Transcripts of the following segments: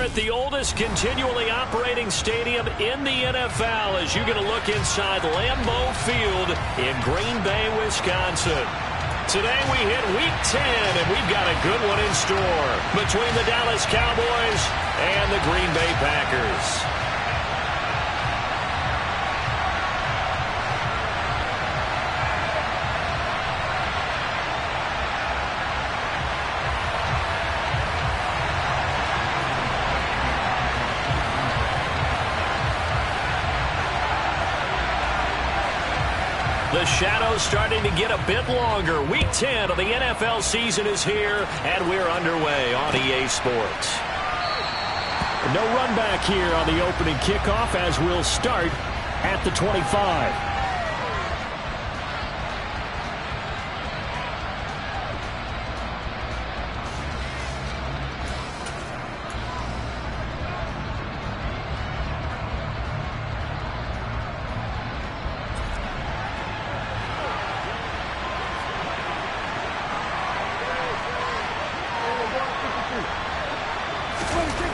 at the oldest continually operating stadium in the NFL as you get a look inside Lambeau Field in Green Bay, Wisconsin. Today we hit Week 10, and we've got a good one in store between the Dallas Cowboys and the Green Bay Packers. The shadow's starting to get a bit longer. Week 10 of the NFL season is here, and we're underway on EA Sports. No run back here on the opening kickoff as we'll start at the 25.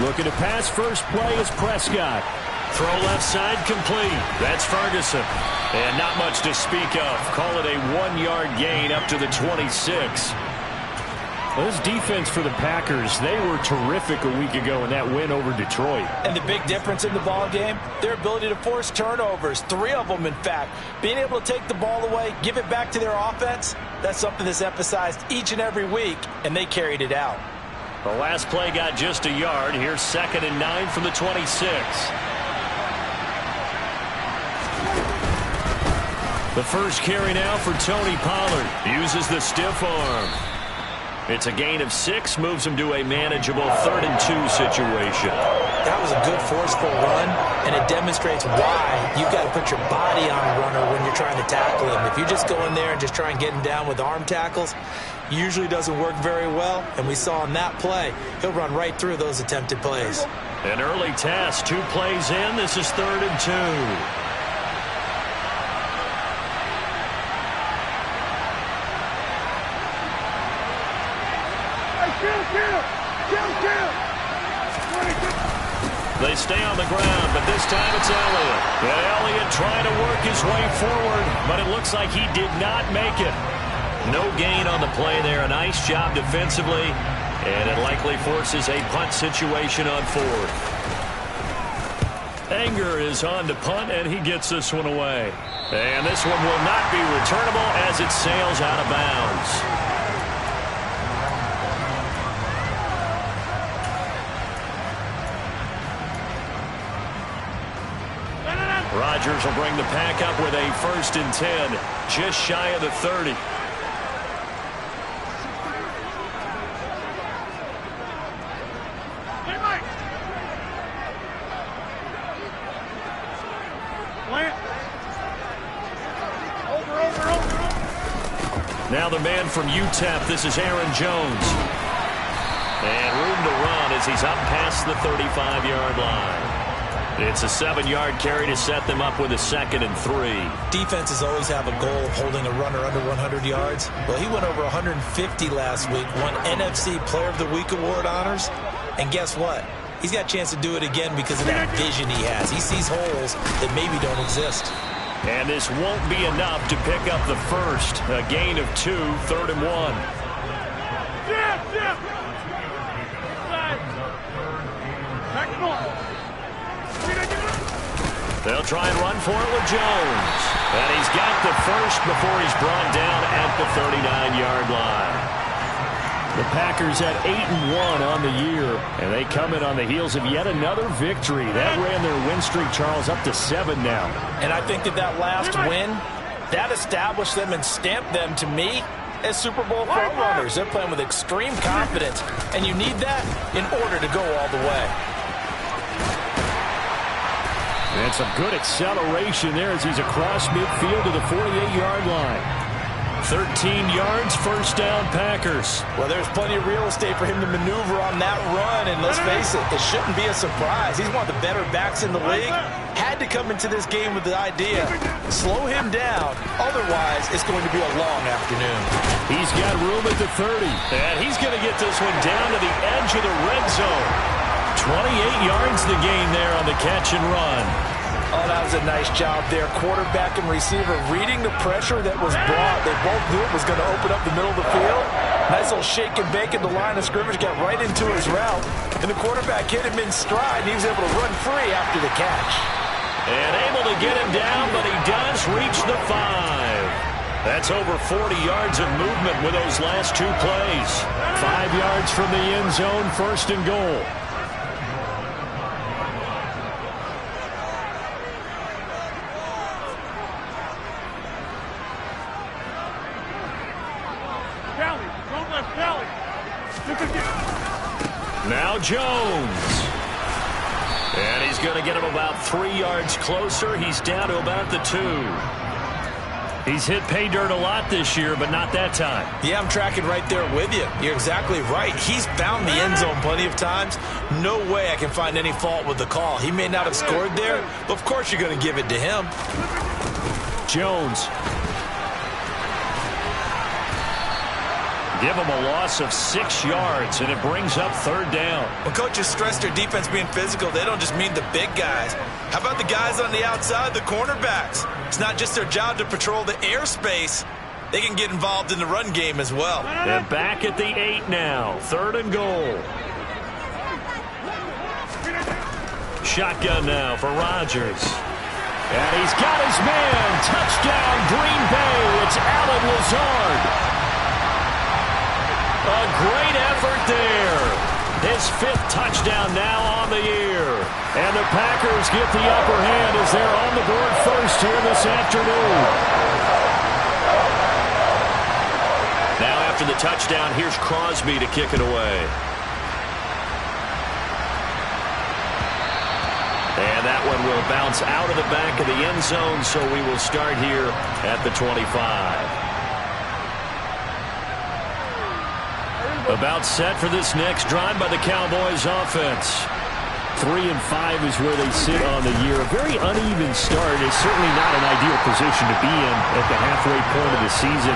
Looking to pass, first play is Prescott. Throw left side complete. That's Ferguson. And not much to speak of. Call it a 1-yard gain up to the 26. Well, this defense for the Packers, they were terrific a week ago in that win over Detroit. And the big difference in the ball game, their ability to force turnovers, 3 of them in fact. Being able to take the ball away, give it back to their offense, that's something that's emphasized each and every week, and they carried it out. The last play got just a yard. Here's 2nd and 9 from the 26. The first carry now for Tony Pollard. Uses the stiff arm. It's a gain of 6, moves him to a manageable 3rd and 2 situation. That was a good forceful run, and it demonstrates why you've got to put your body on a runner when you're trying to tackle him. If you just go in there and just try and get him down with arm tackles, usually doesn't work very well, and we saw in that play, he'll run right through those attempted plays. An early task, 2 plays in. This is 3rd and 2. They stay on the ground, but this time it's Elliott. And Elliott trying to work his way forward, but it looks like he did not make it. No gain on the play there. A nice job defensively, and it likely forces a punt situation on 4th. Anger is on to punt, and he gets this one away. And this one will not be returnable as it sails out of bounds. Rodgers will bring the pack up with a 1st and 10, just shy of the 30. Now the man from UTEP, this is Aaron Jones. And room to run as he's up past the 35-yard line. It's a 7-yard carry to set them up with a 2nd and 3. Defenses always have a goal of holding a runner under 100 yards. Well, he went over 150 last week, won NFC Player of the Week award honors. And guess what? He's got a chance to do it again because of that vision he has. He sees holes that maybe don't exist. And this won't be enough to pick up the first. A gain of 2, 3rd and 1. They'll try and run for it with Jones. And he's got the first before he's brought down at the 39-yard line. The Packers at 8-1 on the year, and they come in on the heels of yet another victory. That ran their win streak, Charles, up to 7 now. And I think that last win, that established them and stamped them, to me, as Super Bowl front runners. They're playing with extreme confidence, and you need that in order to go all the way. And some good acceleration there as he's across midfield to the 48-yard line. 13 yards, first down, Packers. Well, there's plenty of real estate for him to maneuver on that run, and let's face it shouldn't be a surprise. He's one of the better backs in the league. Had to come into this game with the idea, slow him down, otherwise it's going to be a long afternoon. He's got room at the 30, and he's going to get this one down to the edge of the red zone. 28 yards to gain there on the catch and run. Oh, that was a nice job there. Quarterback and receiver reading the pressure that was brought. They both knew it was going to open up the middle of the field. Nice little shake and bake at the line of scrimmage, got right into his route. And the quarterback hit him in stride, and he was able to run free after the catch. And able to get him down, but he does reach the 5. That's over 40 yards of movement with those last 2 plays. 5 yards from the end zone, 1st and goal. Now Jones. And he's going to get him about 3 yards closer. He's down to about the 2. He's hit pay dirt a lot this year, but not that time. Yeah, I'm tracking right there with you. You're exactly right. He's found the end zone plenty of times. No way I can find any fault with the call. He may not have scored there, but of course you're going to give it to him. Jones. Give them a loss of 6 yards, and it brings up 3rd down. When coaches stress their defense being physical, they don't just mean the big guys. How about the guys on the outside, the cornerbacks? It's not just their job to patrol the airspace. They can get involved in the run game as well. And back at the 8 now, 3rd and goal. Shotgun now for Rodgers. And he's got his man. Touchdown, Green Bay. It's Allen Lazard. A great effort there. His 5th touchdown now on the year. And the Packers get the upper hand as they're on the board first here this afternoon. Now after the touchdown, here's Crosby to kick it away. And that one will bounce out of the back of the end zone, so we will start here at the 25. About set for this next drive by the Cowboys offense. 3 and 5 is where they sit on the year. A very uneven start is certainly not an ideal position to be in at the halfway point of the season.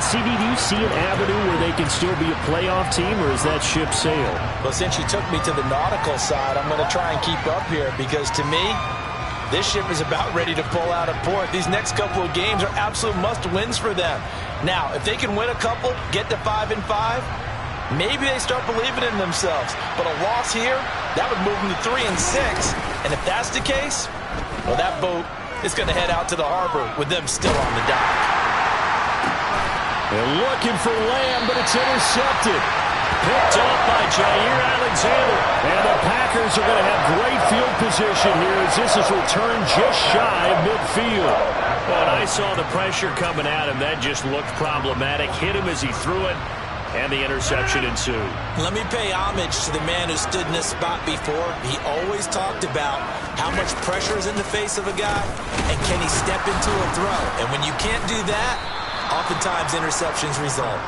CD, do you see an avenue where they can still be a playoff team, or is that ship sailed? Well, since you took me to the nautical side, I'm going to try and keep up here because to me, this ship is about ready to pull out of port. These next couple of games are absolute must-wins for them. Now, if they can win a couple, get to 5 and 5, maybe they start believing in themselves. But a loss here, that would move them to 3 and 6. And if that's the case, well, that boat is going to head out to the harbor with them still on the dock. They're looking for Lamb, but it's intercepted. Picked up by Jair Alexander. And the Packers are going to have great field position here as this is returned just shy of midfield. When I saw the pressure coming at him, that just looked problematic. Hit him as he threw it. And the interception ensued. Let me pay homage to the man who stood in this spot before. He always talked about how much pressure is in the face of a guy and can he step into a throw. And when you can't do that, oftentimes interceptions result.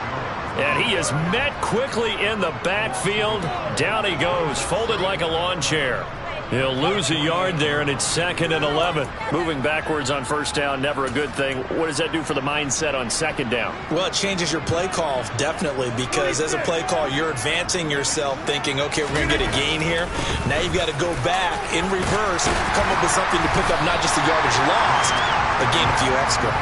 And he is met quickly in the backfield. Down he goes, folded like a lawn chair. He'll lose a yard there, and it's 2nd and 11. Moving backwards on 1st down, never a good thing. What does that do for the mindset on 2nd down? Well, it changes your play call, definitely, because as a play call, you're advancing yourself thinking, okay, we're going to get a gain here. Now you've got to go back in reverse, come up with something to pick up not just the yardage lost, but gain a few extra.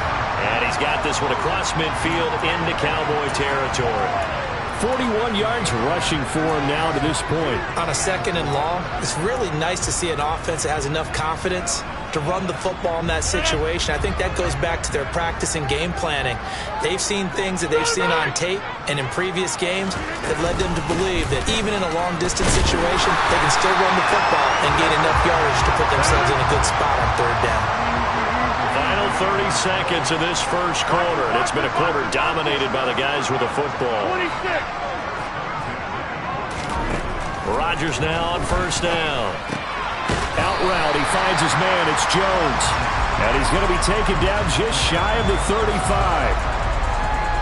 And he's got this one across midfield into Cowboy territory. 41 yards rushing for him now to this point. On a 2nd and long, it's really nice to see an offense that has enough confidence to run the football in that situation. I think that goes back to their practice and game planning. They've seen things that they've seen on tape and in previous games that led them to believe that even in a long-distance situation, they can still run the football and gain enough yardage to put themselves in a good spot on 3rd down. Final 30 seconds of this 1st quarter, and it's been a quarter dominated by the guys with the football. Rodgers now on 1st down. Out route, he finds his man, it's Jones. And he's going to be taken down just shy of the 35.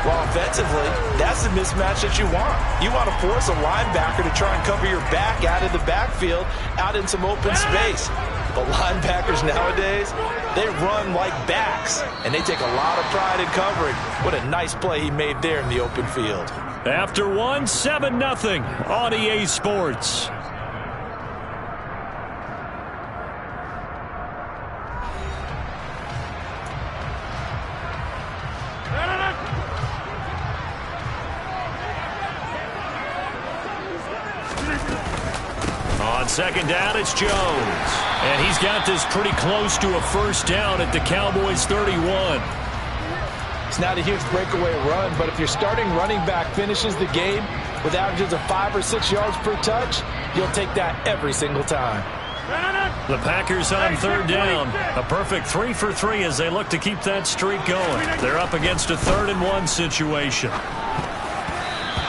Well, offensively, that's the mismatch that you want. You want to force a linebacker to try and cover your back out of the backfield, out in some open space. But linebackers nowadays, they run like backs, and they take a lot of pride in covering. What a nice play he made there in the open field. After one, 7-0 on EA Sports. On second down, it's Jones. And he's got this pretty close to a first down at the Cowboys' 31. It's not a huge breakaway run, but if your starting running back finishes the game with averages of 5 or 6 yards per touch, you'll take that every single time. The Packers on third down. A perfect 3 for 3 as they look to keep that streak going. They're up against a 3rd-and-1 situation.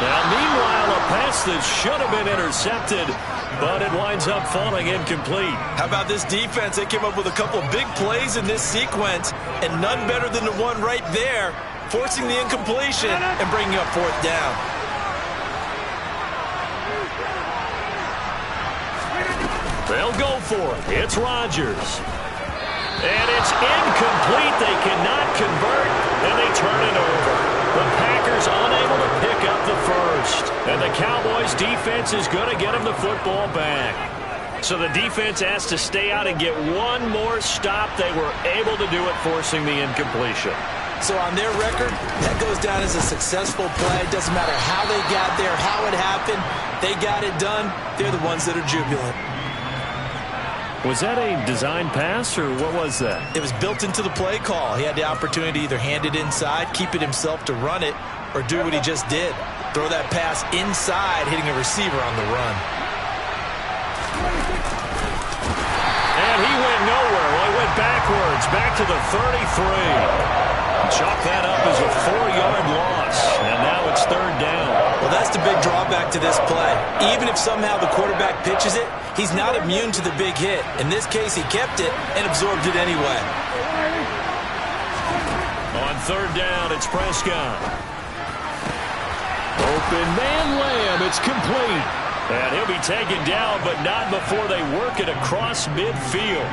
Now, meanwhile, a pass that should have been intercepted, but it winds up falling incomplete. How about this defense? They came up with a couple of big plays in this sequence, and none better than the one right there, forcing the incompletion and bringing up 4th down. They'll go for it. It's Rodgers. And it's incomplete. They cannot convert, and they turn it over. The Packers unable to pick up the first. And the Cowboys defense is going to get them the football back. So the defense has to stay out and get one more stop. They were able to do it, forcing the incompletion. So on their record, that goes down as a successful play. It doesn't matter how they got there, how it happened. They got it done. They're the ones that are jubilant. Was that a design pass, or what was that? It was built into the play call. He had the opportunity to either hand it inside, keep it himself to run it, or do what he just did. Throw that pass inside, hitting a receiver on the run. And he went nowhere. Well, he went backwards, back to the 33. Chalk that up as a 4-yard loss, and now it's 3rd down. Well, that's the big drawback to this play. Even if somehow the quarterback pitches it, he's not immune to the big hit. In this case, he kept it and absorbed it anyway. On 3rd down, it's Prescott. Open man Lamb. It's complete. And he'll be taken down, but not before they work it across midfield.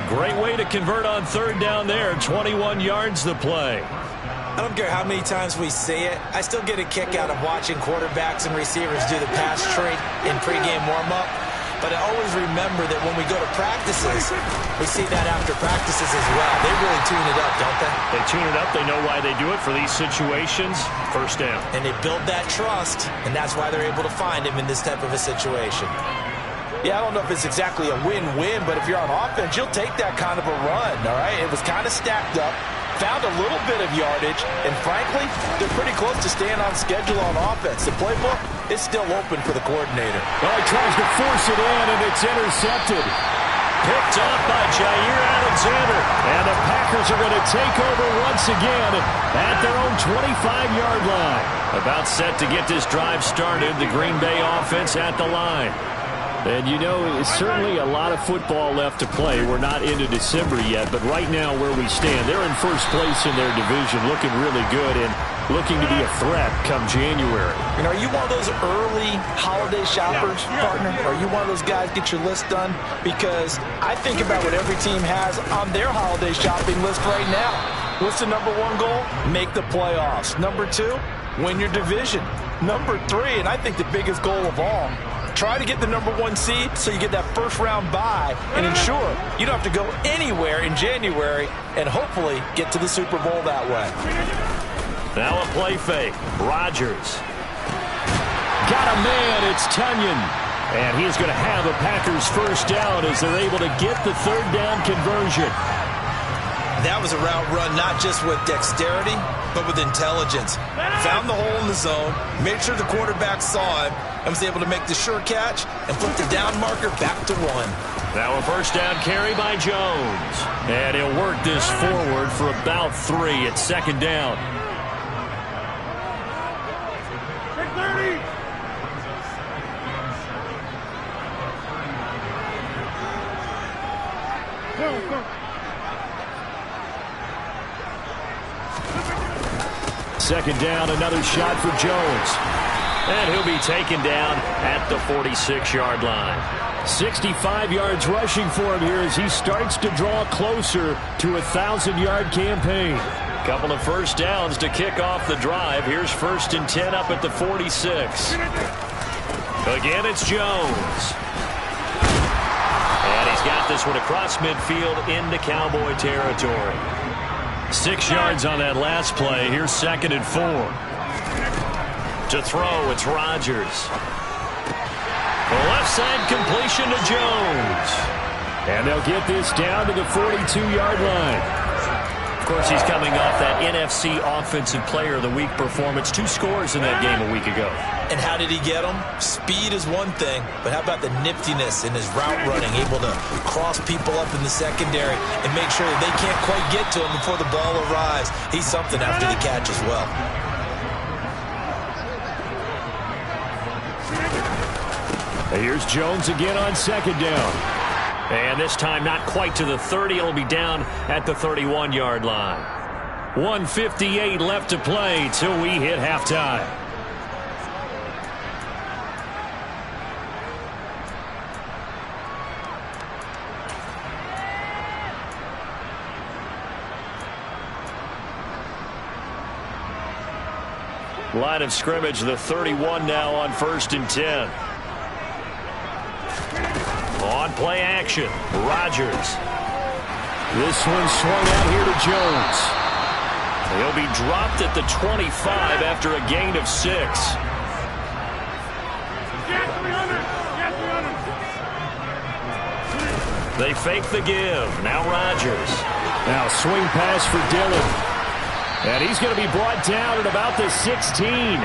Great way to convert on 3rd down there. 21 yards the play. I don't care how many times we say it. I still get a kick out of watching quarterbacks and receivers do the pass trade in pregame warm-up. But I always remember that when we go to practices, we see that after practices as well. They really tune it up, don't they? They tune it up. They know why they do it for these situations. First down. And they build that trust, and that's why they're able to find him in this type of a situation. Yeah, I don't know if it's exactly a win-win, but if you're on offense, you'll take that kind of a run, all right? It was kind of stacked up, found a little bit of yardage, and frankly, they're pretty close to staying on schedule on offense. The playbook is still open for the coordinator. Well, he tries to force it in, and it's intercepted. Picked off by Jair Alexander, and the Packers are going to take over once again at their own 25-yard line. About set to get this drive started, the Green Bay offense at the line. And, you know, it's certainly a lot of football left to play. We're not into December yet, but right now where we stand, they're in first place in their division, looking really good and looking to be a threat come January. You know, are you one of those early holiday shoppers, partner? Are you one of those guys get your list done? Because I think about what every team has on their holiday shopping list right now. What's the number 1 goal? Make the playoffs. Number 2, win your division. Number 3, and I think the biggest goal of all, try to get the number 1 seed so you get that first-round bye and ensure you don't have to go anywhere in January and hopefully get to the Super Bowl that way. Now a play fake. Rodgers. Got a man. It's Tunyon. And he's going to have a Packers first down as they're able to get the 3rd down conversion. That was a route run not just with dexterity, but with intelligence. Found the hole in the zone, made sure the quarterback saw him, and was able to make the sure catch and flip the down marker back to 1. Now a first down carry by Jones. And he'll work this forward for about 3 at 2nd down. Second down, another shot for Jones. And he'll be taken down at the 46-yard line. 65 yards rushing for him here as he starts to draw closer to a 1,000-yard campaign. Couple of first downs to kick off the drive. Here's 1st and 10 up at the 46. Again, it's Jones. And he's got this one across midfield into Cowboy territory. 6 yards on that last play. Here's 2nd and 4. To throw, it's Rodgers. Left side completion to Jones. And they'll get this down to the 42-yard line. Of course, he's coming off that NFC Offensive Player of the Week performance. 2 scores in that game a week ago. And how did he get them? Speed is one thing, but how about the niftiness in his route running, able to cross people up in the secondary and make sure that they can't quite get to him before the ball arrives. He's something after the catch as well. Here's Jones again on second down. And this time not quite to the 30. It'll be down at the 31-yard line. 1:58 left to play till we hit halftime. Line of scrimmage, the 31 now on 1st and 10. On play action, Rodgers. This one swung out here to Jones. He'll be dropped at the 25 after a gain of 6. They fake the give. Now Rodgers. Now swing pass for Dillon. And he's going to be brought down at about the 16.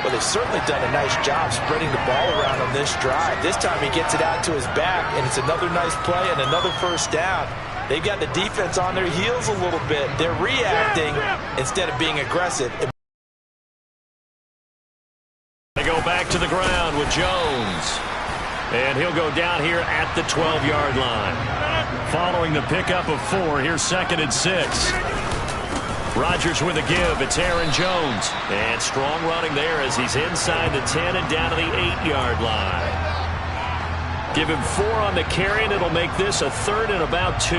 Well, they've certainly done a nice job spreading the ball around on this drive. This time he gets it out to his back, and it's another nice play and another first down. They've got the defense on their heels a little bit. They're reacting instead of being aggressive. They go back to the ground with Jones. And he'll go down here at the 12-yard line. Following the pickup of 4, here's 2nd and 6. Rodgers with a give. It's Aaron Jones. And strong running there as he's inside the 10 and down to the 8-yard line. Give him 4 on the carry, and it'll make this a 3rd and about 2.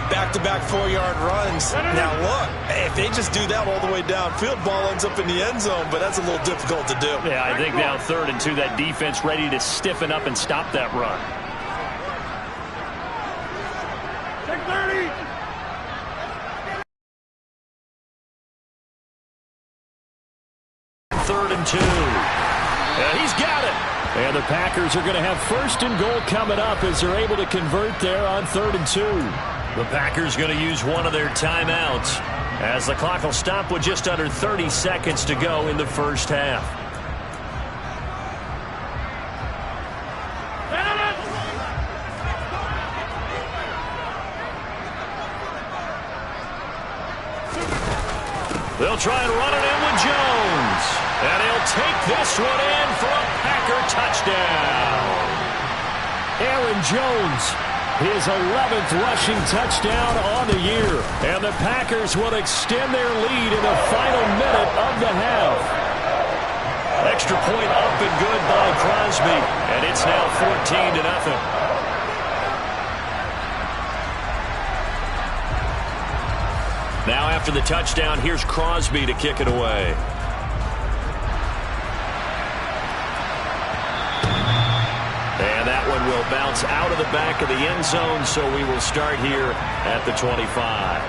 Back-to-back 4-yard runs. Now, look, if they just do that all the way downfield, ball ends up in the end zone, but that's a little difficult to do. Yeah, I think now 3rd and 2, that defense ready to stiffen up and stop that run. 30. Third and 2. And he's got it. And the Packers are going to have 1st and goal coming up as they're able to convert there on 3rd and 2. The Packers going to use one of their timeouts as the clock will stop with just under 30 seconds to go in the first half. They'll try and run it in with Jones. And he'll take this one in for a Packer touchdown. Aaron Jones, his 11th rushing touchdown on the year. And the Packers will extend their lead in the final minute of the half. Extra point up and good by Crosby. And it's now 14-0. Now after the touchdown, here's Crosby to kick it away. And that one will bounce out of the back of the end zone, so we will start here at the 25.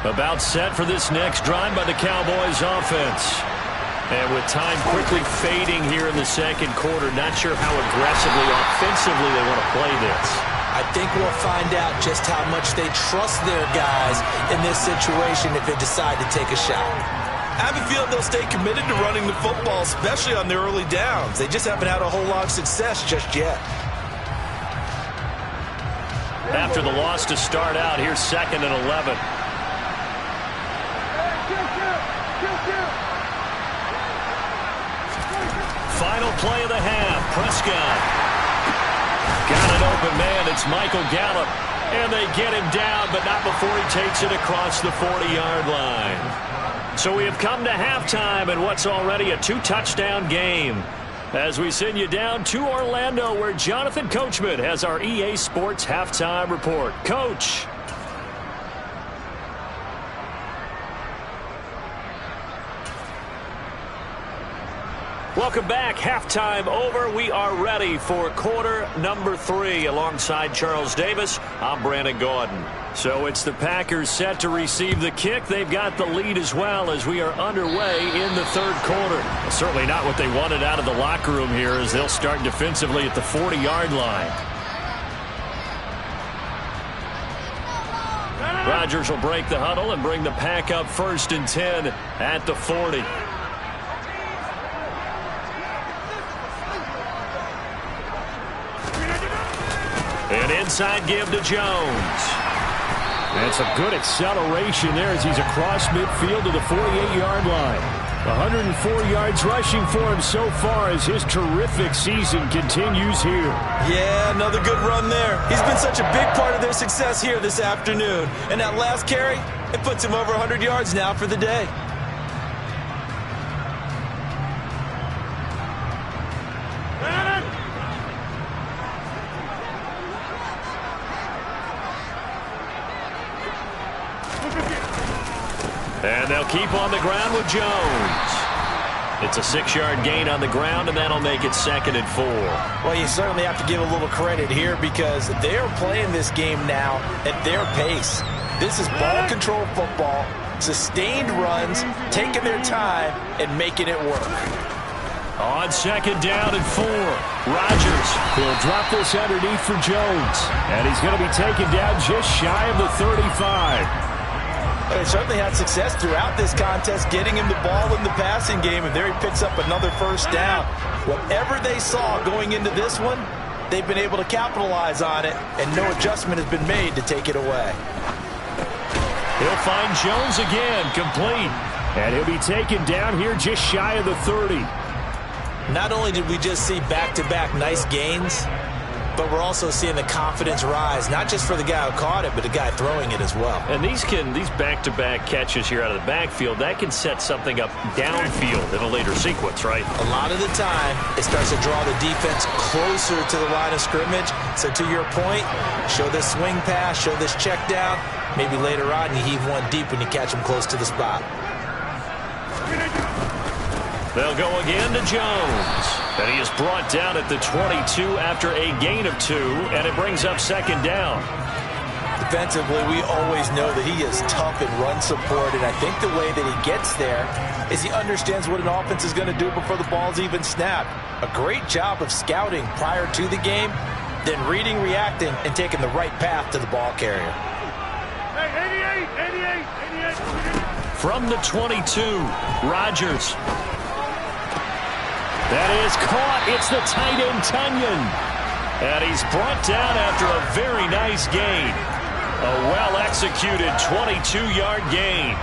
About set for this next drive by the Cowboys offense. And with time quickly fading here in the second quarter, not sure how aggressively, offensively they want to play this. I think we'll find out just how much they trust their guys in this situation if they decide to take a shot. I have a feeling they'll stay committed to running the football, especially on their early downs. They just haven't had a whole lot of success just yet. After the loss to start out, here's 2nd and 11. Final play of the half. Prescott. Got an open man. It's Michael Gallup. And they get him down, but not before he takes it across the 40-yard line. So we have come to halftime in what's already a 2-touchdown game. As we send you down to Orlando, where Jonathan Coachman has our EA Sports Halftime Report. Coach. Welcome back. Halftime over. We are ready for quarter number 3. Alongside Charles Davis, I'm Brandon Gaudin. So it's the Packers set to receive the kick. They've got the lead as well as we are underway in the third quarter. Well, certainly not what they wanted out of the locker room here, as they'll start defensively at the 40-yard line. Rodgers will break the huddle and bring the Pack up 1st and 10 at the 40. An inside give to Jones. That's a good acceleration there as he's across midfield to the 48-yard line. 104 yards rushing for him so far as his terrific season continues here. Yeah, another good run there. He's been such a big part of their success here this afternoon. And that last carry, it puts him over 100 yards now for the day. And they'll keep on the ground with Jones. It's a 6-yard gain on the ground, and that'll make it 2nd and 4. Well, you certainly have to give a little credit here because they're playing this game now at their pace. This is ball control football, sustained runs, taking their time, and making it work. On 2nd down and 4, Rodgers will drop this underneath for Jones. And he's going to be taken down just shy of the 35. They certainly had success throughout this contest, getting him the ball in the passing game, and there he picks up another 1st down. Whatever they saw going into this one, they've been able to capitalize on it, and no adjustment has been made to take it away. He'll find Jones again, complete. And he'll be taken down here just shy of the 30. Not only did we just see back-to-back nice gains, but we're also seeing the confidence rise, not just for the guy who caught it, but the guy throwing it as well. And these back-to-back catches here out of the backfield, that can set something up downfield in a later sequence, right? A lot of the time, it starts to draw the defense closer to the line of scrimmage. So to your point, show this swing pass, show this check down. Maybe later on, you heave one deep when you catch him close to the spot. They'll go again to Jones. And he is brought down at the 22 after a gain of 2, and it brings up 2nd down. Defensively, we always know that he is tough in run support, and I think the way that he gets there is he understands what an offense is going to do before the ball's even snapped. A great job of scouting prior to the game, then reading, reacting, and taking the right path to the ball carrier. Hey, 88. From the 22, Rodgers. That is caught. It's the tight end, Tunyon. And he's brought down after a very nice gain. A well-executed 22-yard gain.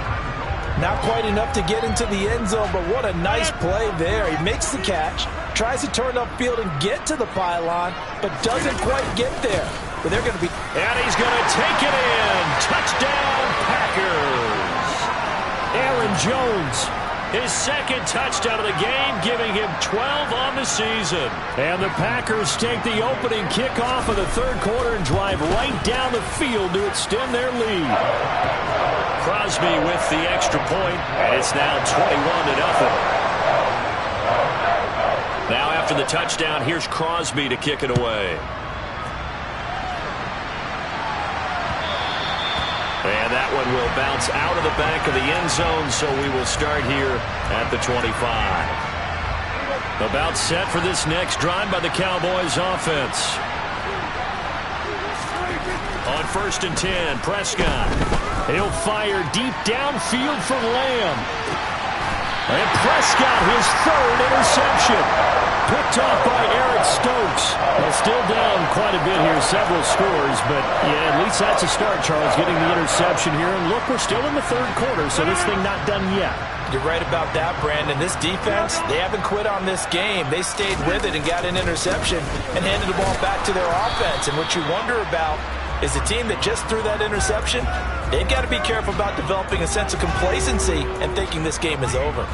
Not quite enough to get into the end zone, but what a nice play there. He makes the catch, tries to turn upfield and get to the pylon, but doesn't quite get there. But they're going to be... And he's going to take it in. Touchdown, Packers. Aaron Jones. His 2nd touchdown of the game, giving him 12 on the season. And the Packers take the opening kickoff of the third quarter and drive right down the field to extend their lead. Crosby with the extra point, and it's now 21-0. Now after the touchdown, here's Crosby to kick it away. And that one will bounce out of the back of the end zone, so we will start here at the 25. About set for this next drive by the Cowboys offense. On 1st and 10, Prescott. He'll fire deep downfield for Lamb. And Prescott, his 3rd interception. Picked off by Eric Stokes. Well, still down quite a bit here, several scores, but yeah, at least that's a start, Charles, getting the interception here. And look, we're still in the third quarter, so this thing not done yet. You're right about that, Brandon. This defense, they haven't quit on this game. They stayed with it and got an interception and handed the ball back to their offense. And what you wonder about is the team that just threw that interception, they've got to be careful about developing a sense of complacency and thinking this game is over.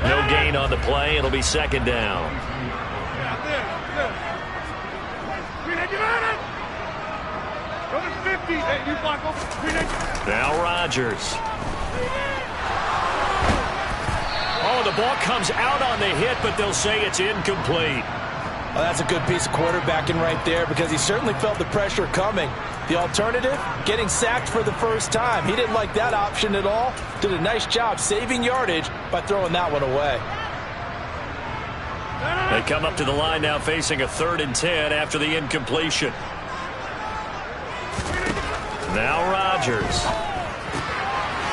No gain on the play. It'll be second down. Now Rodgers. Oh, the ball comes out on the hit, but they'll say it's incomplete. Well, that's a good piece of quarterbacking right there because he certainly felt the pressure coming. The alternative, getting sacked for the first time. He didn't like that option at all. Did a nice job saving yardage by throwing that one away. They come up to the line now facing a 3rd and 10 after the incompletion. Now Rodgers.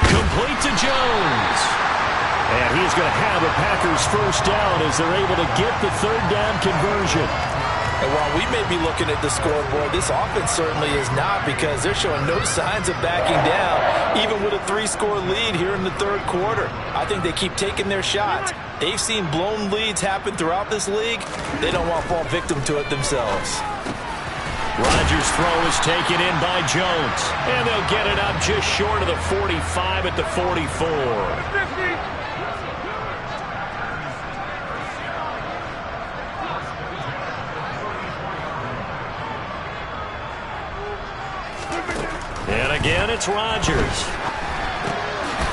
Complete to Jones. And he's going to have a Packers first down as they're able to get the 3rd down conversion. And while we may be looking at the scoreboard, this offense certainly is not because they're showing no signs of backing down, even with a 3-score lead here in the 3rd quarter. I think they keep taking their shots. They've seen blown leads happen throughout this league. They don't want to fall victim to it themselves. Rodgers' throw is taken in by Jones. And they'll get it up just short of the 45 at the 44. And again, it's Rodgers.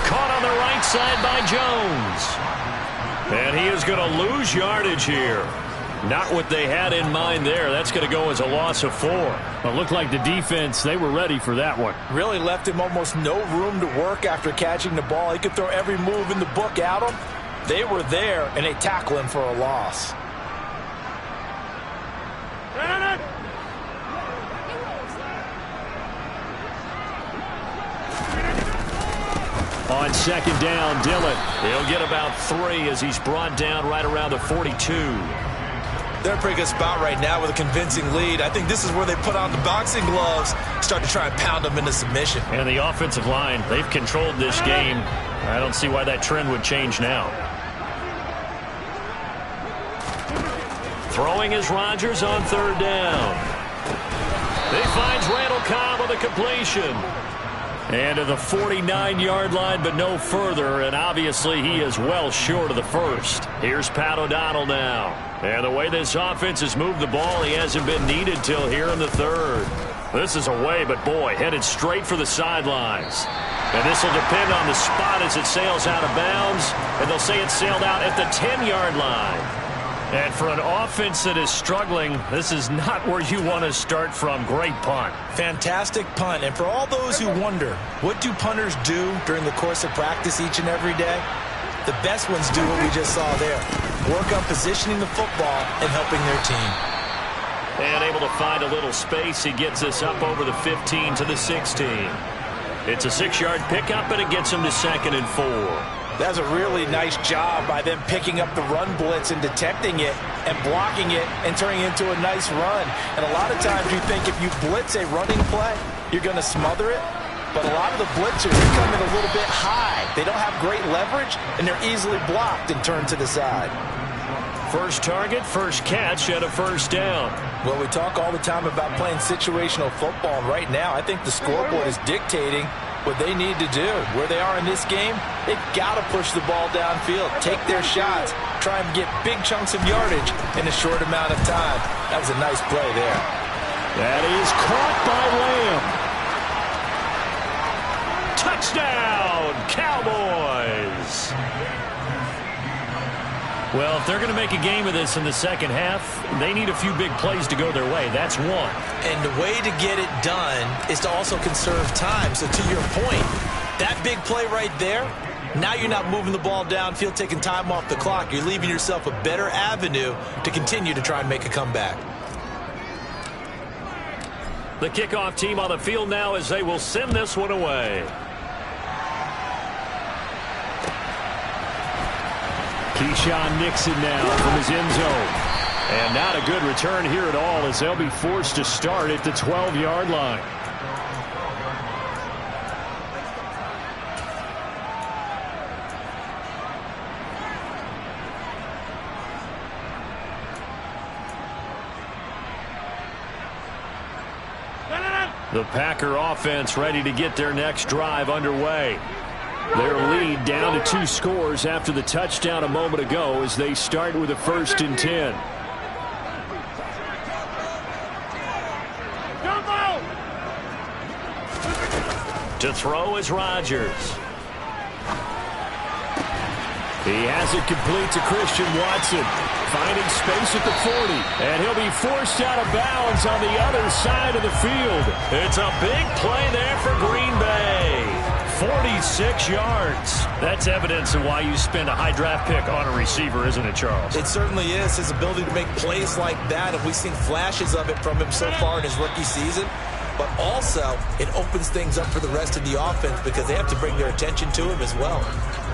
Caught on the right side by Jones. And he is going to lose yardage here. Not what they had in mind there. That's going to go as a loss of 4. Well, it looked like the defense, they were ready for that one. Really left him almost no room to work after catching the ball. He could throw every move in the book at him. They were there, and they tackle him for a loss. On second down, Dillon. He'll get about 3 as he's brought down right around the 42. They're in a pretty good spot right now with a convincing lead. I think this is where they put on the boxing gloves, start to try and pound them into submission. And the offensive line, they've controlled this game. I don't see why that trend would change now. Throwing is Rodgers on 3rd down. He finds Randall Cobb on the completion. And to the 49-yard line, but no further, and obviously he is well short of the first. Here's Pat O'Donnell now. And the way this offense has moved the ball, he hasn't been needed till here in the 3rd. This is away, but boy, headed straight for the sidelines. And this will depend on the spot as it sails out of bounds, and they'll say it sailed out at the 10-yard line. And for an offense that is struggling, this is not where you want to start from. Great punt. Fantastic punt. And for all those who wonder, what do punters do during the course of practice each and every day? The best ones do what we just saw there. Work on positioning the football and helping their team. And able to find a little space. He gets us up over the 15 to the 16. It's a 6-yard pickup, and it gets him to 2nd and 4. That's a really nice job by them picking up the run blitz and detecting it and blocking it and turning it into a nice run. And a lot of times you think if you blitz a running play, you're going to smother it. But a lot of the blitzers come in a little bit high. They don't have great leverage, and they're easily blocked and turned to the side. First target, first catch, and a first down. Well, we talk all the time about playing situational football. And right now, I think the scoreboard is dictating what they need to do. Where they are in this game, they've got to push the ball downfield, take their shots, try and get big chunks of yardage in a short amount of time. That was a nice play there. That is caught by Lamb. Touchdown, Cowboys. Well, if they're going to make a game of this in the second half, they need a few big plays to go their way. That's one. And the way to get it done is to also conserve time. So to your point, that big play right there, now you're not moving the ball downfield, taking time off the clock. You're leaving yourself a better avenue to continue to try and make a comeback. The kickoff team on the field now as they will send this one away. Keyshawn Nixon now from his end zone. And not a good return here at all as they'll be forced to start at the 12-yard line. The Packer offense ready to get their next drive underway. Their lead down to 2 scores after the touchdown a moment ago as they start with a 1st and 10. To throw is Rodgers. He has it complete to Christian Watson, finding space at the 40, and he'll be forced out of bounds on the other side of the field. It's a big play there for Green Bay. 46 yards. That's evidence of why you spend a high draft pick on a receiver, isn't it, Charles? It certainly is. His ability to make plays like that, and we've seen flashes of it from him so far in his rookie season. But also, it opens things up for the rest of the offense because they have to bring their attention to him as well.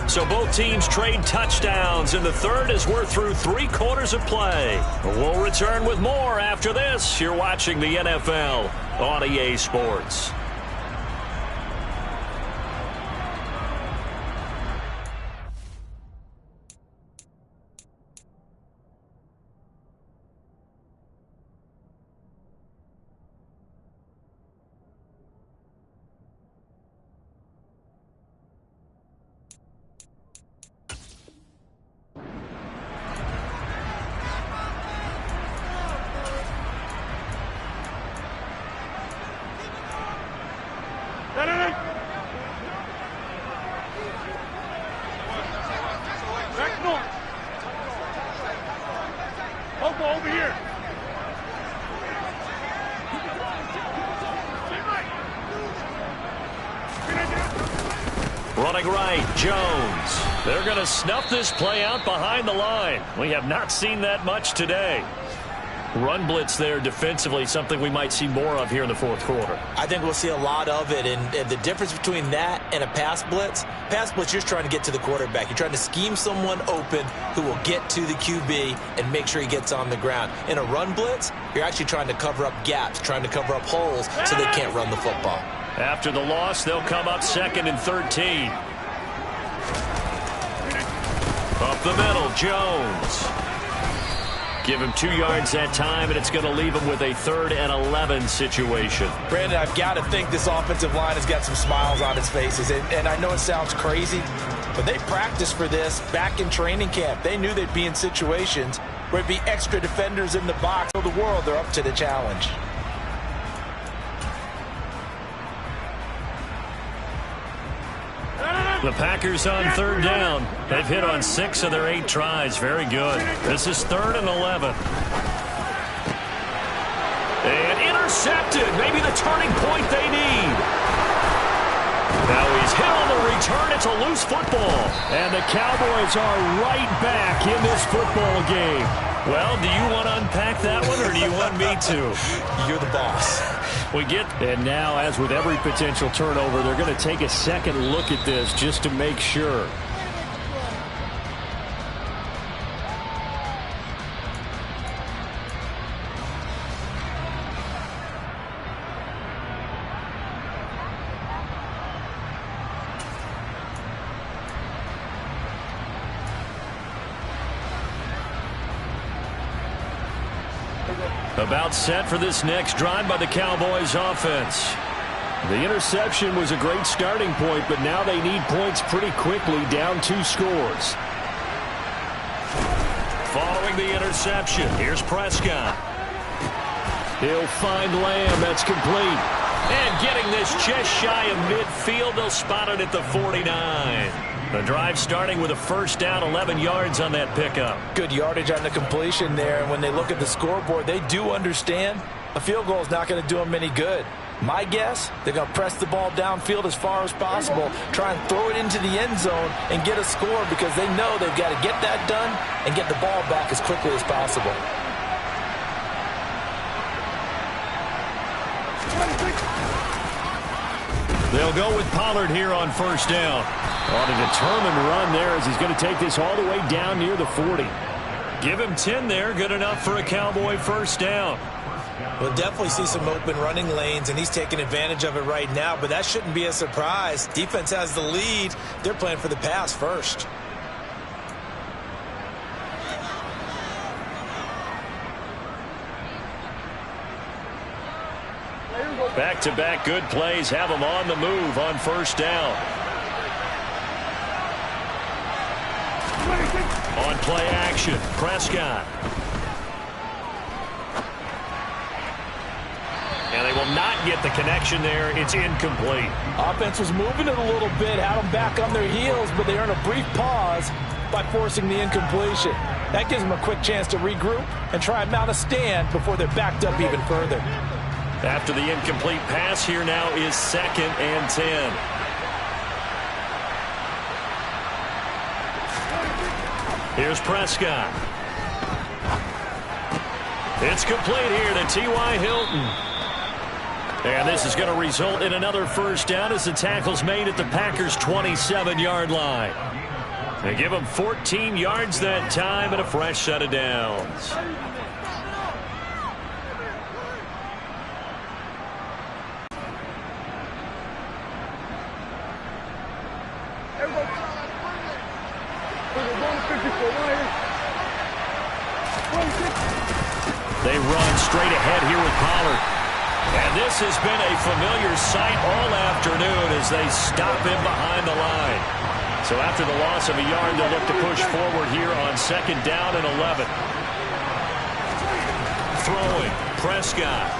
So both teams trade touchdowns in the third as we're through 3 quarters of play. We'll return with more after this. You're watching the NFL on EA Sports. Over here. Running right, Jones. They're going to snuff this play out behind the line. We have not seen that much today. Run blitz there defensively, something we might see more of here in the 4th quarter. I think we'll see a lot of it, and the difference between that and a pass blitz, you're just trying to get to the quarterback. You're trying to scheme someone open who will get to the QB and make sure he gets on the ground. In a run blitz, you're actually trying to cover up gaps, trying to cover up holes so they can't run the football. After the loss, they'll come up 2nd and 13. Up the middle, Jones. Give him 2 yards that time, and it's going to leave him with a 3rd and 11 situation. Brandon, I've got to think this offensive line has got some smiles on its faces. And I know it sounds crazy, but they practiced for this back in training camp. They knew they'd be in situations where it'd be extra defenders in the box. So the world, they're up to the challenge. The Packers on 3rd down. They've hit on 6 of their 8 tries. Very good. This is 3rd and 11. And intercepted. Maybe the turning point they need. Now he's hit on the return. It's a loose football. And the Cowboys are right back in this football game. Well, do you want to unpack that one, or do you want me to? You're the boss. And now, as with every potential turnover, they're going to take a second look at this just to make sure. About set for this next drive by the Cowboys offense. The interception was a great starting point, but now they need points pretty quickly, down 2 scores. Following the interception, here's Prescott. He'll find Lamb. That's complete. And getting this just shy of midfield, they'll spot it at the 49. The drive starting with a 1st down, 11 yards on that pickup. Good yardage on the completion there. And when they look at the scoreboard, they do understand a field goal is not going to do them any good. My guess, they're going to press the ball downfield as far as possible, try and throw it into the end zone and get a score because they know they've got to get that done and get the ball back as quickly as possible. They'll go with Pollard here on 1st down. On a determined run there as he's going to take this all the way down near the 40. Give him 10 there. Good enough for a Cowboy 1st down. We'll definitely see some open running lanes, and he's taking advantage of it right now, but that shouldn't be a surprise. Defense has the lead. They're playing for the pass first. Back-to-back good plays have them on the move on 1st down. Play action. Prescott. And they will not get the connection there. It's incomplete. Offense was moving it a little bit, had them back on their heels, but they earned a brief pause by forcing the incompletion. That gives them a quick chance to regroup and try and mount a stand before they're backed up even further. After the incomplete pass, here now is 2nd and 10. Here's Prescott. It's complete here to T.Y. Hilton. And this is going to result in another first down as the tackle's made at the Packers' 27-yard line. They give them 14 yards that time and a fresh set of downs. They run straight ahead here with Pollard. And this has been a familiar sight all afternoon as they stop him behind the line. So after the loss of a yard, they'll look to push forward here on 2nd down and 11. Throwing, Prescott.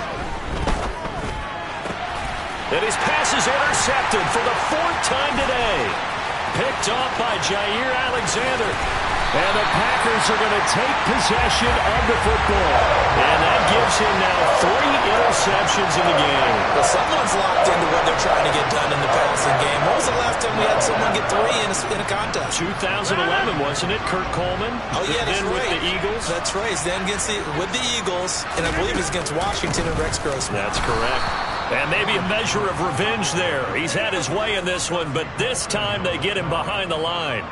And his pass is intercepted for the 4th time today. Picked off by Jair Alexander. And the Packers are going to take possession of the football. And that gives him now 3 interceptions in the game. Well, someone's locked into what they're trying to get done in the passing game. When was the last time we had someone get 3 in a contest? 2011, wasn't it? Kurt Coleman? Oh, yeah, that's then right. With the Eagles? That's right. Then with the Eagles, and I believe it's against Washington and Rex Grossman. That's correct. And maybe a measure of revenge there. He's had his way in this one, but this time they get him behind the line.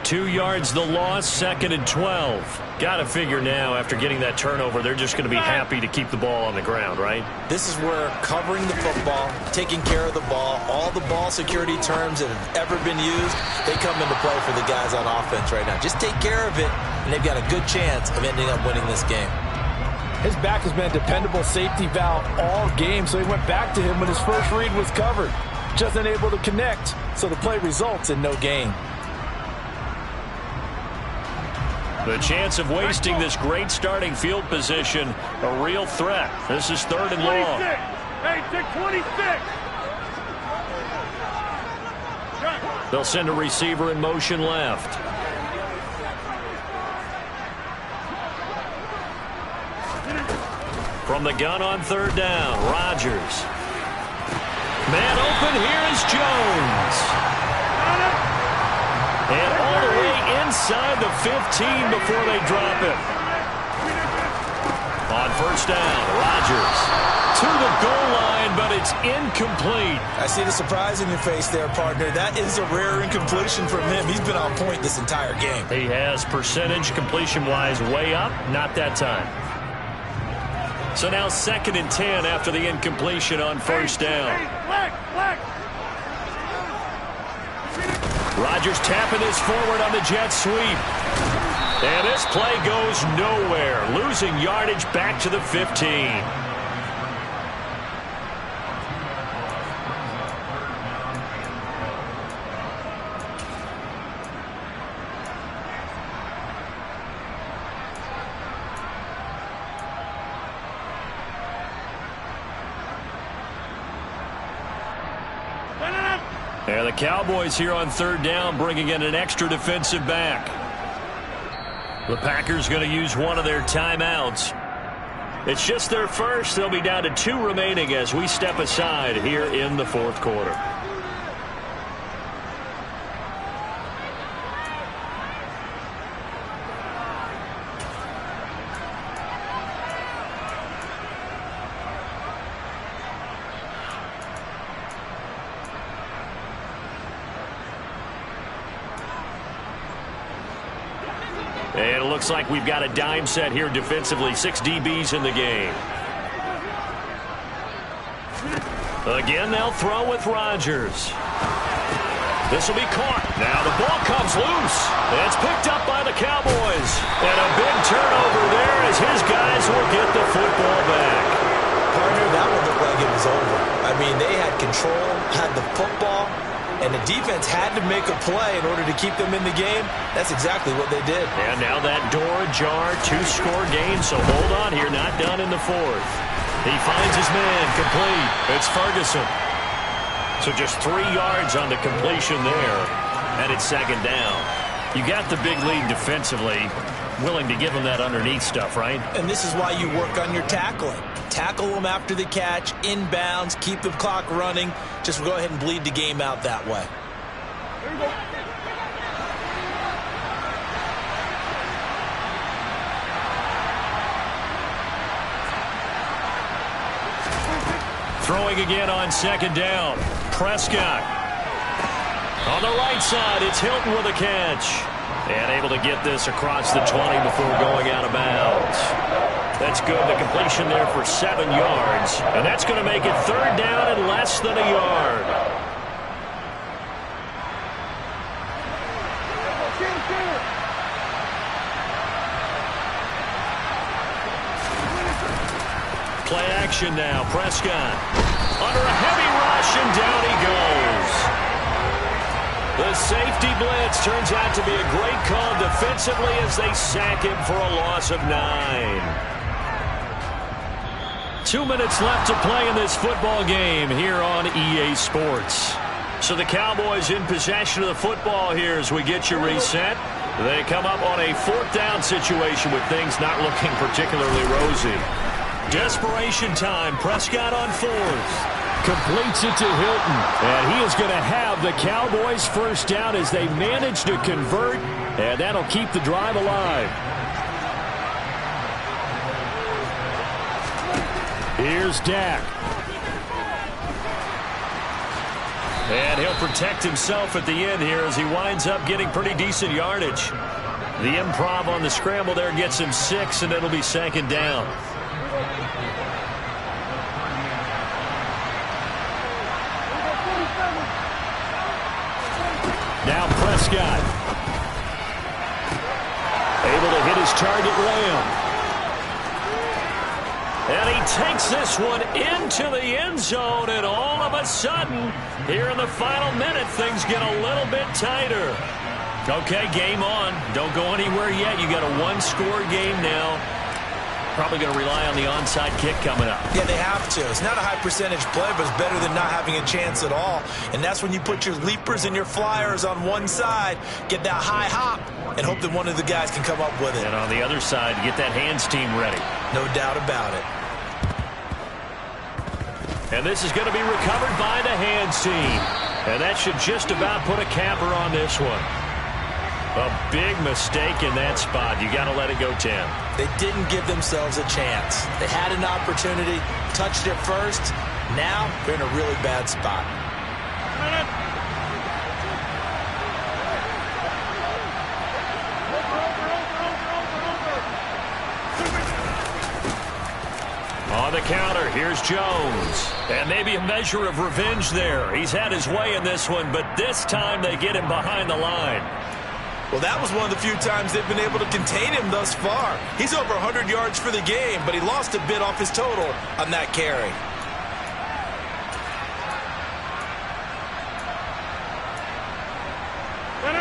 2 yards the loss, 2nd and 12. Got to figure now, after getting that turnover, they're just going to be happy to keep the ball on the ground, right? This is where covering the football, taking care of the ball, all the ball security terms that have ever been used, they come into play for the guys on offense right now. Just take care of it, and they've got a good chance of ending up winning this game. His back has been a dependable safety valve all game, so he went back to him when his first read was covered. Just unable to connect, so the play results in no gain. The chance of wasting this great starting field position, a real threat. This is 3rd and long. Hey, take 26. They'll send a receiver in motion left. From the gun on 3rd down, Rodgers. Man open, here is Jones. And all the way inside the 15 before they drop it. On 1st down, Rodgers to the goal line, but it's incomplete. I see the surprise in your face there, partner. That is a rare incompletion from him. He's been on point this entire game. He has percentage completion-wise way up, not that time. So now 2nd and 10 after the incompletion on 1st down. Rodgers tapping this forward on the jet sweep. And this play goes nowhere, losing yardage back to the 15. And the Cowboys here on 3rd down, bringing in an extra defensive back. The Packers going to use one of their timeouts. It's just their first. They'll be down to 2 remaining as we step aside here in the 4th quarter. And it looks like we've got a dime set here defensively. 6 DBs in the game. Again, they'll throw with Rodgers. This will be caught. Now the ball comes loose. It's picked up by the Cowboys. And a big turnover there as his guys will get the football back. Partner, that one looked like it was over. I mean, they had control, had the football, and and the defense had to make a play in order to keep them in the game. That's exactly what they did. And now that door ajar, 2-score game, so hold on here, not done in the fourth. He finds his man, complete. It's Ferguson. So just 3 yards on the completion there, and it's second down. You got the big lead defensively, willing to give them that underneath stuff, right? And this is why you work on your tackling. Tackle them after the catch, inbounds, keep the clock running. Just go ahead and bleed the game out that way. There you go. Throwing again on second down. Prescott. On the right side, it's Hilton with a catch. And able to get this across the 20 before going out of bounds. That's good. The completion there for 7 yards. And that's going to make it third down and less than a yard. Play action now. Prescott under a heavy rush, and down he goes. The safety blitz turns out to be a great call defensively as they sack him for a loss of 9. 2 minutes left to play in this football game here on EA Sports. So the Cowboys in possession of the football here as we get you reset. They come up on a 4th down situation with things not looking particularly rosy. Desperation time. Prescott on 4th. Completes it to Hilton. And he is going to have the Cowboys first down as they manage to convert. And that'll keep the drive alive. Here's Dak. And he'll protect himself at the end here as he winds up getting pretty decent yardage. The improv on the scramble there gets him 6, and it'll be second down. Now Prescott. Able to hit his target, Lamb. And he takes this one into the end zone, and all of a sudden, here in the final minute, things get a little bit tighter. Okay, game on. Don't go anywhere yet. You got a 1-score game now. Probably going to rely on the onside kick coming up. Yeah, they have to. It's not a high percentage play, but it's better than not having a chance at all. And that's when you put your leapers and your flyers on one side, get that high hop, and hope that one of the guys can come up with it. And on the other side, get that hands team ready. No doubt about it. And this is going to be recovered by the hands team. And that should just about put a capper on this one. A big mistake in that spot. You got to let it go, Tim. They didn't give themselves a chance. They had an opportunity, touched it first. Now they're in a really bad spot. On the counter, here's Jones. And maybe a measure of revenge there. He's had his way in this one, but this time they get him behind the line. Well, that was one of the few times they've been able to contain him thus far. He's over 100 yards for the game, but he lost a bit off his total on that carry.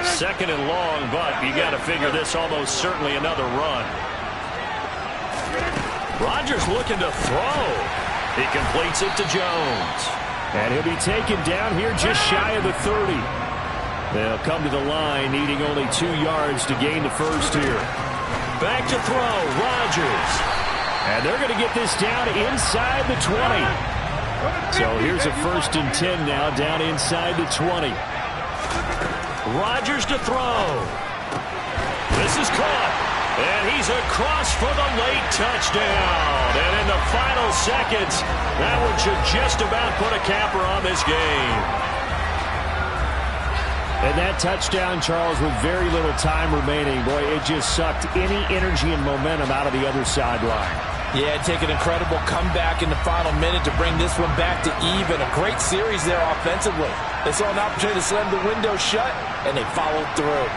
Second and long, but you got to figure this almost certainly another run. Rodgers looking to throw. He completes it to Jones. And he'll be taken down here just shy of the 30. They'll come to the line, needing only 2 yards to gain the first here. Back to throw, Rodgers. And they're going to get this down inside the 20. So here's a 1st and 10 now, down inside the 20. Rodgers to throw. This is caught. And he's across for the late touchdown. And in the final seconds, that one should just about put a capper on this game. And that touchdown, Charles, with very little time remaining, boy, it just sucked any energy and momentum out of the other sideline. Yeah, take an incredible comeback in the final minute to bring this one back to even. A great series there offensively. They saw an opportunity to slam the window shut, and they followed through.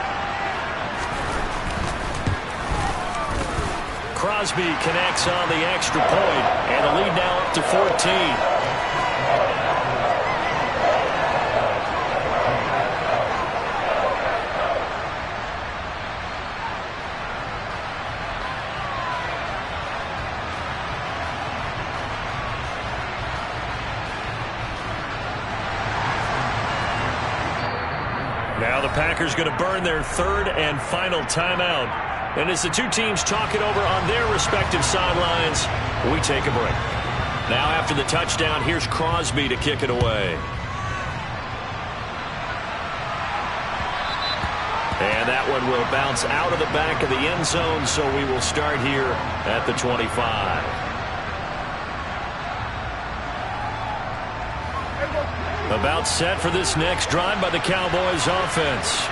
Crosby connects on the extra point, and the lead now up to 14. Now the Packers going to burn their third and final timeout. And as the two teams talk it over on their respective sidelines, we take a break. Now after the touchdown, here's Crosby to kick it away. And that one will bounce out of the back of the end zone, so we will start here at the 25. About set for this next drive by the Cowboys offense.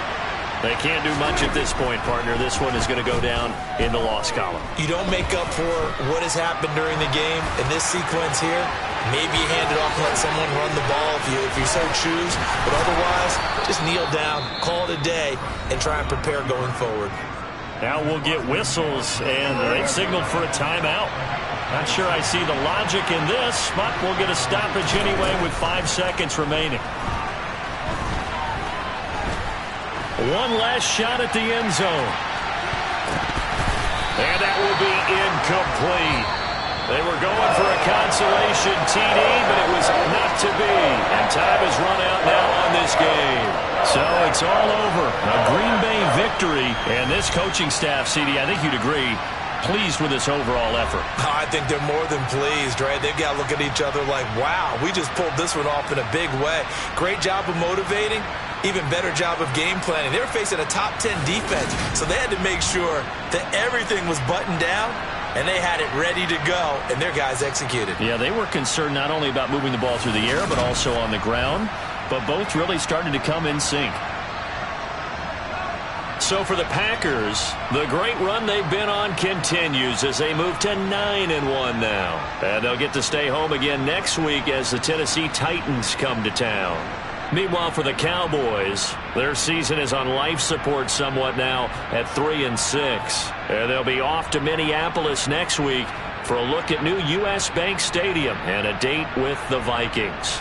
They can't do much at this point, partner. This one is going to go down in the loss column. You don't make up for what has happened during the game in this sequence here. Maybe you hand it off and let someone run the ball if you so choose. But otherwise, just kneel down, call it a day, and try and prepare going forward. Now we'll get whistles, and they've signaled for a timeout. Not sure I see the logic in this, but we'll get a stoppage anyway with 5 seconds remaining. One last shot at the end zone. And that will be incomplete. They were going for a consolation TD, but it was not to be. And time has run out now on this game. So it's all over. A Green Bay victory. And this coaching staff, CD, I think you'd agree, pleased with this overall effort. I think they're more than pleased, right? They've got to look at each other like, wow, we just pulled this one off in a big way. Great job of motivating. Even better job of game planning. They were facing a top 10 defense, so they had to make sure that everything was buttoned down, and they had it ready to go, and their guys executed. Yeah, they were concerned not only about moving the ball through the air, but also on the ground, but both really started to come in sync. So for the Packers, the great run they've been on continues as they move to 9-1 now. And they'll get to stay home again next week as the Tennessee Titans come to town. Meanwhile, for the Cowboys, their season is on life support somewhat now at 3-6. And they'll be off to Minneapolis next week for a look at new U.S. Bank Stadium and a date with the Vikings.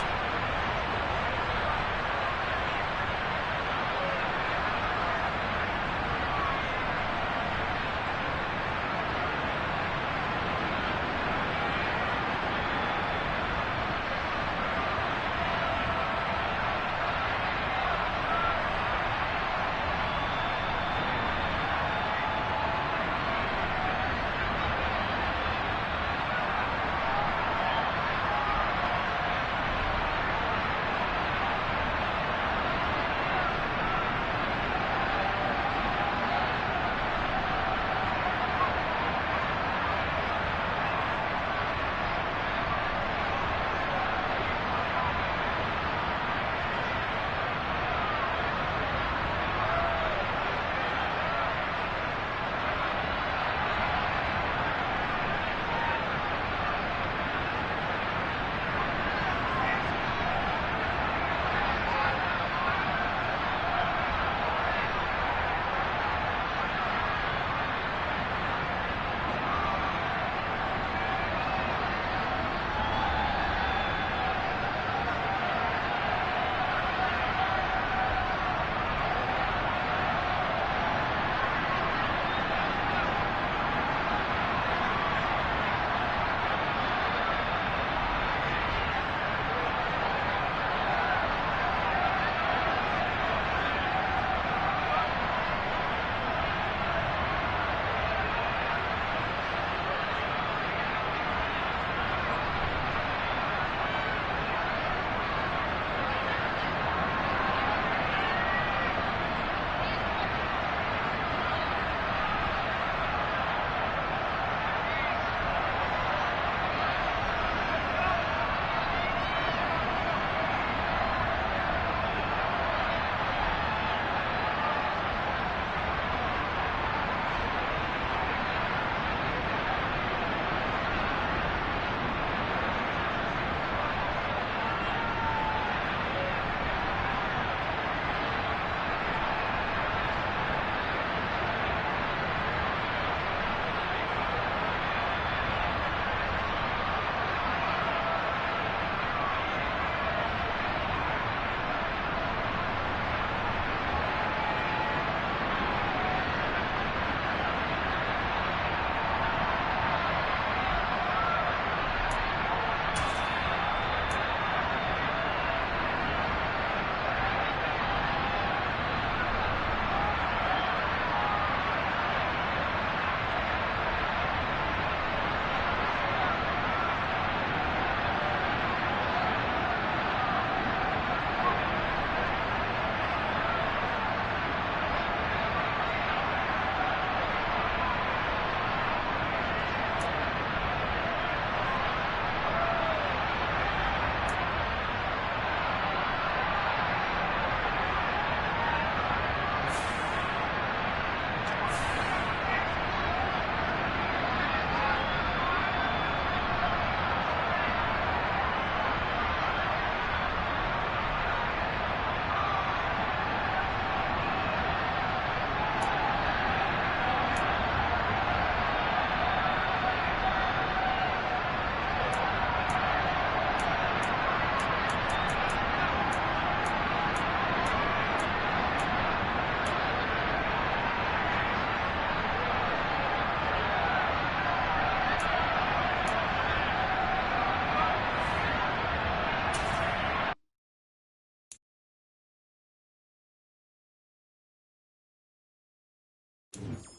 it.